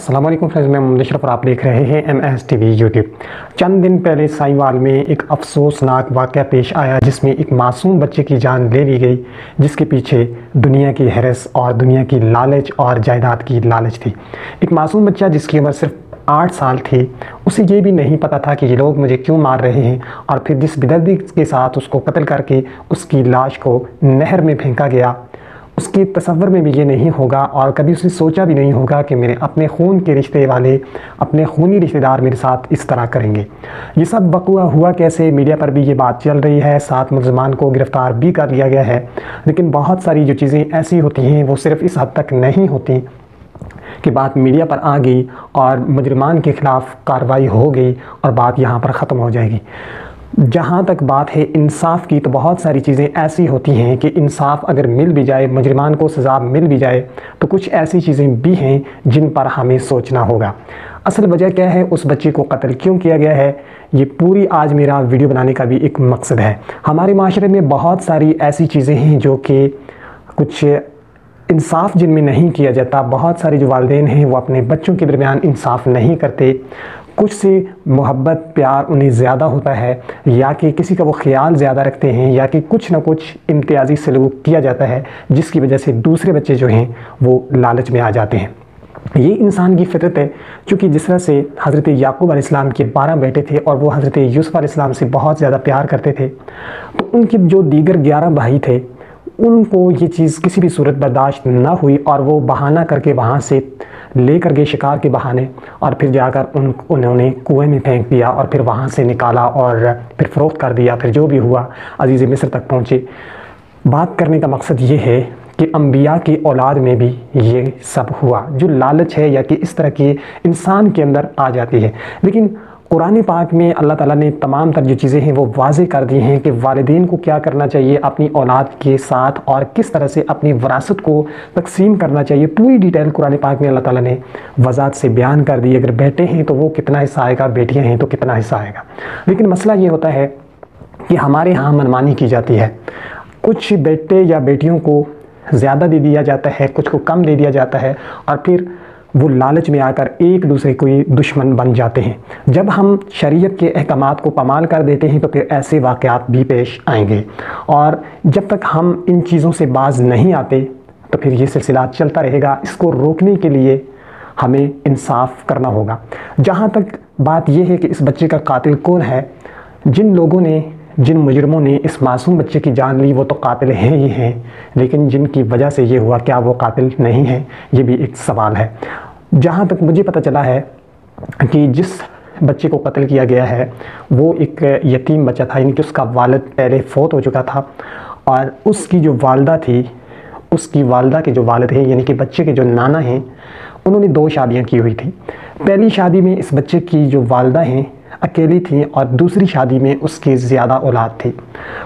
अस्सलाम वालेकुम फ्रेंड्स, मैं मोहम्मद अशरफ और आप देख रहे हैं MS TV यूट्यूब। चंद दिन पहले साहिवाल में एक अफसोसनाक वाक़या पेश आया जिसमें एक मासूम बच्चे की जान ले ली गई, जिसके पीछे दुनिया की हैरस और दुनिया की लालच और जायदाद की लालच थी। एक मासूम बच्चा जिसकी उम्र सिर्फ 8 साल थी, उसे ये भी नहीं पता था कि ये लोग मुझे क्यों मार रहे हैं, और फिर जिस बेदर्दी के साथ उसको कत्ल करके उसकी लाश को नहर में फेंका गया, उसके तसव्वुर में भी ये नहीं होगा और कभी उसने सोचा भी नहीं होगा कि मेरे अपने खून के रिश्ते वाले, अपने खूनी रिश्तेदार मेरे साथ इस तरह करेंगे। ये सब वक़ुआ हुआ कैसे, मीडिया पर भी ये बात चल रही है, 7 मुलज़मान को गिरफ़्तार भी कर लिया गया है। लेकिन बहुत सारी जो चीज़ें ऐसी होती हैं वो सिर्फ़ इस हद तक नहीं होती कि बात मीडिया पर आ गई और मुजरिमान के ख़िलाफ़ कार्रवाई हो गई और बात यहाँ पर ख़त्म हो जाएगी। जहाँ तक बात है इंसाफ की, तो बहुत सारी चीज़ें ऐसी होती हैं कि इंसाफ अगर मिल भी जाए, मुजरिमान को सज़ा मिल भी जाए, तो कुछ ऐसी चीज़ें भी हैं जिन पर हमें सोचना होगा। असल वजह क्या है, उस बच्चे को कत्ल क्यों किया गया है, ये पूरी आज मेरा वीडियो बनाने का भी एक मकसद है। हमारे माशरे में बहुत सारी ऐसी चीज़ें हैं जो कि कुछ इंसाफ जिनमें नहीं किया जाता। बहुत सारे जो वालिदैन हैं वो अपने बच्चों के दरमियान इंसाफ नहीं करते। कुछ से मोहब्बत प्यार उन्हें ज़्यादा होता है, या कि किसी का वो ख्याल ज़्यादा रखते हैं, या कि कुछ ना कुछ इम्तियाज़ी सलूक किया जाता है जिसकी वजह से दूसरे बच्चे जो हैं वो लालच में आ जाते हैं। ये इंसान की फितरत है। क्योंकि जिस तरह से हज़रत याकूब अलैहिस्सलाम के 12 बेटे थे और वो हज़रत यूसुफ अलैहिस्सलाम से बहुत ज़्यादा प्यार करते थे, तो उनके जो दीगर 11 भाई थे उनको ये चीज़ किसी भी सूरत बर्दाश्त ना हुई और वो बहाना करके वहाँ से लेकर गए शिकार के बहाने, और फिर जाकर उन्होंने कुएं में फेंक दिया और फिर वहाँ से निकाला और फिर फ़रोख्त कर दिया। फिर जो भी हुआ अज़ीज़ मिस्र तक पहुँचे। बात करने का मकसद ये है कि अम्बिया की औलाद में भी ये सब हुआ, जो लालच है या कि इस तरह की इंसान के अंदर आ जाती है। लेकिन कुरान पाक में अल्लाह ताला ने तमाम तर जो चीज़ें हैं वो वाज़े कर दी हैं कि वालिदैन को क्या करना चाहिए अपनी औलाद के साथ और किस तरह से अपनी विरासत को तकसीम करना चाहिए। पूरी डिटेल कुरान पाक में अल्लाह ताला ने वज़ाहत से बयान कर दी। अगर बेटे हैं तो वो कितना हिस्सा आएगा, बेटियाँ हैं तो कितना हिस्सा आएगा। लेकिन मसला ये होता है कि हमारे यहाँ मनमानी की जाती है। कुछ बेटे या बेटियों को ज़्यादा दे दिया जाता है, कुछ को कम दे दिया जाता है, और फिर वो लालच में आकर एक दूसरे को दुश्मन बन जाते हैं। जब हम शरीयत के अहकामात को पामाल कर देते हैं तो फिर ऐसे वाक़यात भी पेश आएंगे, और जब तक हम इन चीज़ों से बाज नहीं आते तो फिर ये सिलसिला चलता रहेगा। इसको रोकने के लिए हमें इंसाफ करना होगा। जहाँ तक बात यह है कि इस बच्चे का कातिल कौन है, जिन लोगों ने, जिन मुजरिमों ने इस मासूम बच्चे की जान ली वो तो कातिल हैं ही हैं, लेकिन जिनकी वजह से ये हुआ क्या वो कातिल नहीं है, ये भी एक सवाल है। जहाँ तक मुझे पता चला है कि जिस बच्चे को कत्ल किया गया है वो एक यतीम बच्चा था, यानी कि उसका वालिद पहले फ़ौत हो चुका था, और उसकी जो वालदा थी, उसकी वालदा के जो वालिद हैं यानी कि बच्चे के जो नाना हैं, उन्होंने 2 शादियाँ की हुई थी। पहली शादी में इस बच्चे की जो वालदा हैं अकेली थी और दूसरी शादी में उसकी ज़्यादा औलाद थी।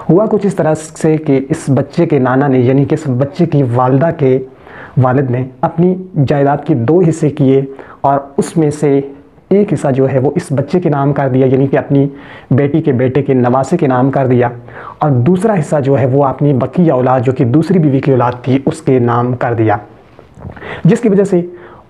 हुआ कुछ इस तरह से कि इस बच्चे के नाना ने, यानी कि इस बच्चे की वालदा के वालिद ने अपनी जायदाद के 2 हिस्से किए, और उसमें से एक हिस्सा जो है वो इस बच्चे के नाम कर दिया, यानी कि अपनी बेटी के बेटे के नवासे के नाम कर दिया, और दूसरा हिस्सा जो है वो अपनी बकिया औलाद जो कि दूसरी बीवी की औलाद थी उसके नाम कर दिया। जिसकी वजह से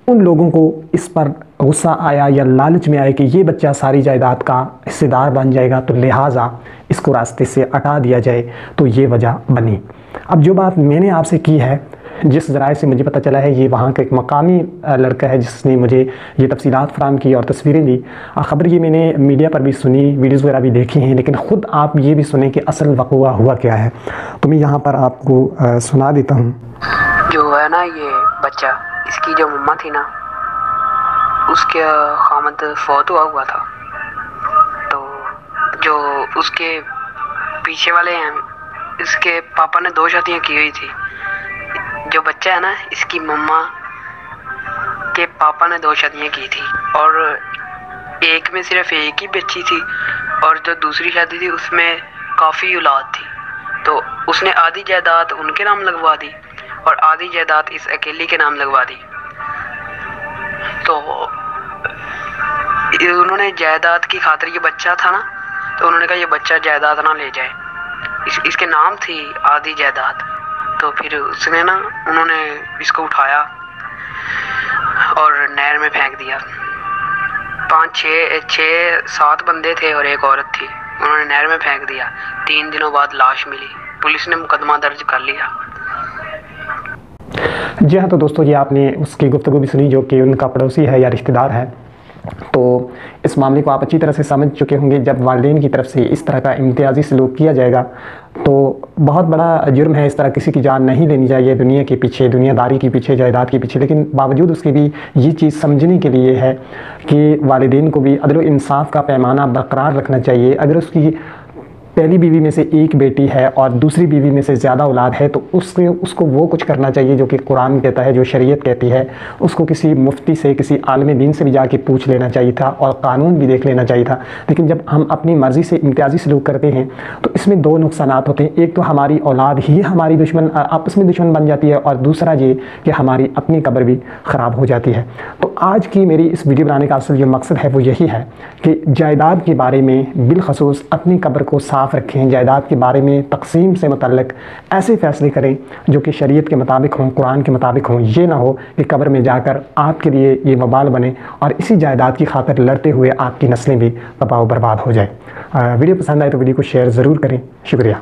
उन लोगों को इस पर गुस्सा आया या लालच में आया कि ये बच्चा सारी जायदाद का हिस्सेदार बन जाएगा, तो लिहाजा इसको रास्ते से हटा दिया जाए, तो ये वजह बनी। अब जो बात मैंने आपसे की है, जिस ज़राए से मुझे पता चला है, ये वहाँ का एक मकामी लड़का है जिसने मुझे ये तफसीलात फ़राहम की और तस्वीरें दी। ख़बर ये मैंने मीडिया पर भी सुनी, वीडियोज़ वगैरह भी देखी हैं, लेकिन ख़ुद आप ये भी सुने कि असल वक़ुआ हुआ क्या है। तो मैं यहाँ पर आपको सुना देता हूँ। जो है ना ये बच्चा, इसकी जो मम्मा थी ना, उसके खामद फौत हुआ था, तो जो उसके पीछे वाले हैं, इसके पापा ने 2 शादियाँ की हुई थी। जो बच्चा है ना, इसकी मम्मा के पापा ने 2 शादियाँ की थी, और एक में सिर्फ एक ही बच्ची थी, और जो दूसरी शादी थी उसमें काफ़ी औलाद थी। तो उसने आधी जायदाद उनके नाम लगवा दी और आधी जायदाद इस अकेली के नाम लगवा दी। तो उन्होंने जायदाद की खातिर, ये बच्चा था ना, तो उन्होंने कहा ये बच्चा जायदाद ना ले जाए, इसके नाम थी आधी जायदाद। तो फिर उसने ना, उन्होंने इसको उठाया और नहर में फेंक दिया। 5-6-7 बंदे थे और एक औरत थी, उन्होंने नहर में फेंक दिया। 3 दिनों बाद लाश मिली, पुलिस ने मुकदमा दर्ज कर लिया। जी हाँ, तो दोस्तों ये आपने उसकी गुफ्तगू भी सुनी जो कि उनका पड़ोसी है या रिश्तेदार है। तो इस मामले को आप अच्छी तरह से समझ चुके होंगे। जब वालिदैन की तरफ से इस तरह का इम्तियाजी सलूक किया जाएगा तो बहुत बड़ा जुर्म है। इस तरह किसी की जान नहीं लेनी चाहिए दुनिया के पीछे, दुनियादारी के पीछे, जायदाद के पीछे। लेकिन बावजूद उसके भी ये चीज़ समझने के लिए है कि वालिदैन को भी अदल व इंसाफ का पैमाना बरकरार रखना चाहिए। अगर उसकी पहली बीवी में से एक बेटी है और दूसरी बीवी में से ज़्यादा औलाद है तो उसको वो कुछ करना चाहिए जो कि कुरान कहता है, जो शरीयत कहती है। उसको किसी मुफ्ती से, किसी आलिम दीन से भी जाके पूछ लेना चाहिए था और कानून भी देख लेना चाहिए था। लेकिन जब हम अपनी मर्ज़ी से इम्तियाजी सलूक करते हैं तो इसमें 2 नुकसानात होते हैं। एक तो हमारी औलाद ही हमारी दुश्मन, आपस में दुश्मन बन जाती है, और दूसरा ये कि हमारी अपनी कब्र भी ख़राब हो जाती है। तो आज की मेरी इस वीडियो बनाने का असल जो मकसद है वो यही है कि जायदाद के बारे में बिलखसूस अपनी कब्र को साफ रखें। जायदाद के बारे में तकसीम से मुतल्लिक ऐसे फ़ैसले करें जो कि शरीयत के मुताबिक हों, कुरान के मुताबिक हों। ये ना हो कि कब्र में जाकर आपके लिए ये वबाल बने और इसी जायदाद की खातिर लड़ते हुए आपकी नस्लें भी तबाह बर्बाद हो जाए। वीडियो पसंद आए तो वीडियो को शेयर ज़रूर करें। शुक्रिया।